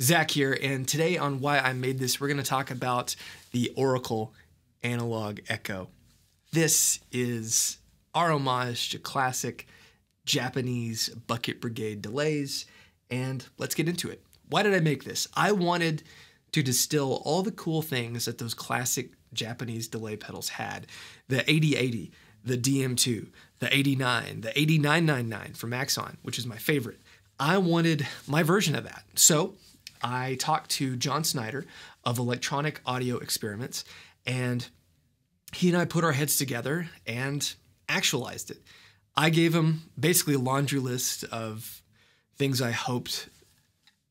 Zach here, and today on Why I Made This, we're going to talk about the Oracle Analog Echo. This is our homage to classic Japanese bucket brigade delays, and let's get into it. Why did I make this? I wanted to distill all the cool things that those classic Japanese delay pedals had. The 8080, the DM2, the 89, the 8999 from Axon, which is my favorite. I wanted my version of that. So I talked to John Snyder of Electronic Audio Experiments, and he and I put our heads together and actualized it. I gave him basically a laundry list of things I hoped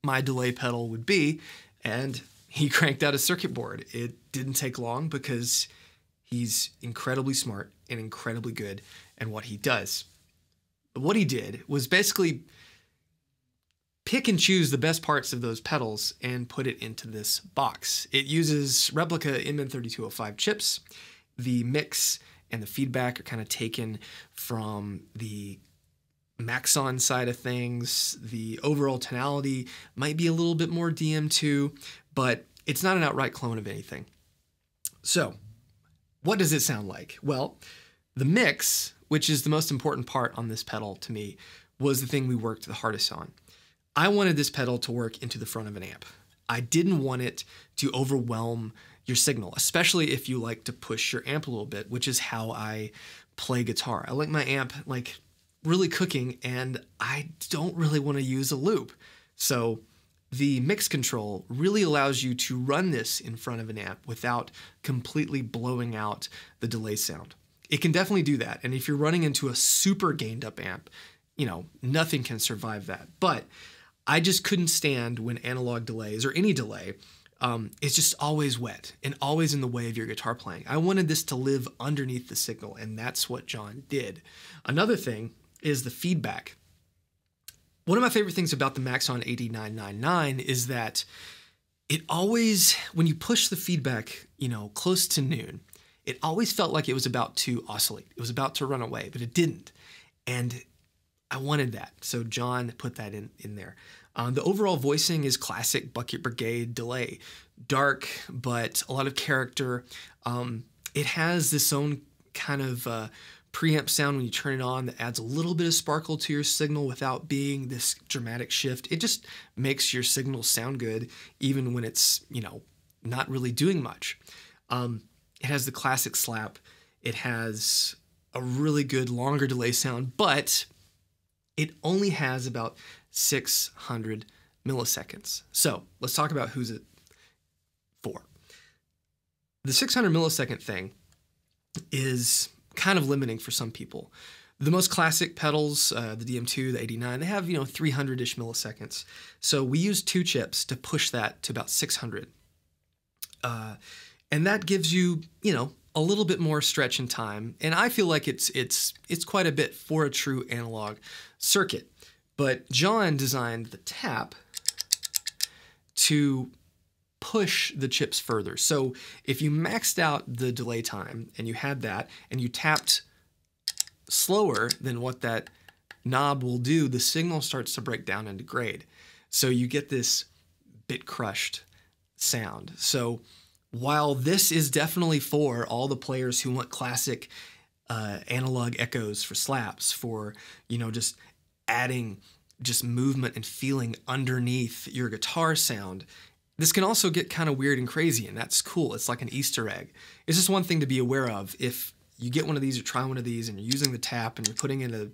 my delay pedal would be, and he cranked out a circuit board. It didn't take long because he's incredibly smart and incredibly good at what he does. But what he did was basically pick and choose the best parts of those pedals and put it into this box. It uses replica MN3205 chips. The mix and the feedback are kind of taken from the Maxon side of things. The overall tonality might be a little bit more DM2, but it's not an outright clone of anything. So, what does it sound like? Well, the mix, which is the most important part on this pedal to me, was the thing we worked the hardest on. I wanted this pedal to work into the front of an amp. I didn't want it to overwhelm your signal, especially if you like to push your amp a little bit, which is how I play guitar. I like my amp like really cooking, and I don't really want to use a loop. So the mix control really allows you to run this in front of an amp without completely blowing out the delay sound. It can definitely do that. And if you're running into a super gained up amp, you know, nothing can survive that. But I just couldn't stand when analog delays or any delay, it's just always wet and always in the way of your guitar playing. I wanted this to live underneath the signal, and that's what John did. Another thing is the feedback. One of my favorite things about the Maxon 8999 is that it always, when you push the feedback, you know, close to noon, it always felt like it was about to oscillate. It was about to run away, but it didn't. And I wanted that, so John put that in there. The overall voicing is classic Bucket Brigade delay. Dark, but a lot of character. It has this own kind of preamp sound when you turn it on that adds a little bit of sparkle to your signal without being this dramatic shift. It just makes your signal sound good even when it's, you know, not really doing much. It has the classic slap. It has a really good longer delay sound, but it only has about 600 milliseconds. So let's talk about who's it for. The 600 millisecond thing is kind of limiting for some people. The most classic pedals, the DM2, the 89, they have, you know, 300-ish milliseconds. So we use two chips to push that to about 600. And that gives you, you know, a little bit more stretch in time. And I feel like it's quite a bit for a true analog circuit. But John designed the tap to push the chips further. So if you maxed out the delay time and you had that and you tapped slower than what that knob will do, the signal starts to break down into grade. So you get this bit crushed sound. So while this is definitely for all the players who want classic analog echoes for slaps, for, you know, just adding just movement and feeling underneath your guitar sound, this can also get kind of weird and crazy, and that's cool. It's like an Easter egg. It's just one thing to be aware of. If you get one of these or try one of these and you're using the tap and you're putting in a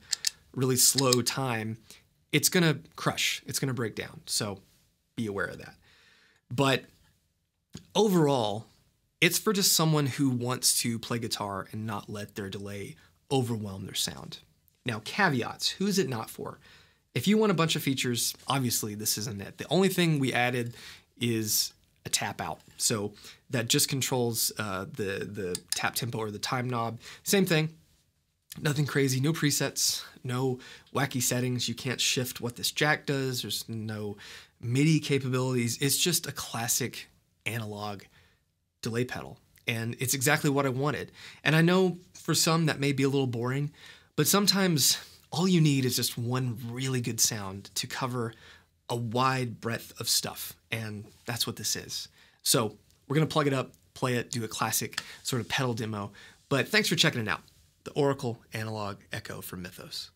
really slow time, it's going to crush. It's going to break down. So be aware of that. But overall, it's for just someone who wants to play guitar and not let their delay overwhelm their sound. Now, caveats. Who is it not for? If you want a bunch of features, obviously this isn't it. The only thing we added is a tap out. So that just controls the tap tempo or the time knob. Same thing. Nothing crazy. No presets. No wacky settings. You can't shift what this jack does. There's no MIDI capabilities. It's just a classic analog delay pedal. And it's exactly what I wanted. And I know for some that may be a little boring, but sometimes all you need is just one really good sound to cover a wide breadth of stuff, and that's what this is. So we're going to plug it up, play it, do a classic sort of pedal demo. But thanks for checking it out. The Oracle Analog Echo from Mythos.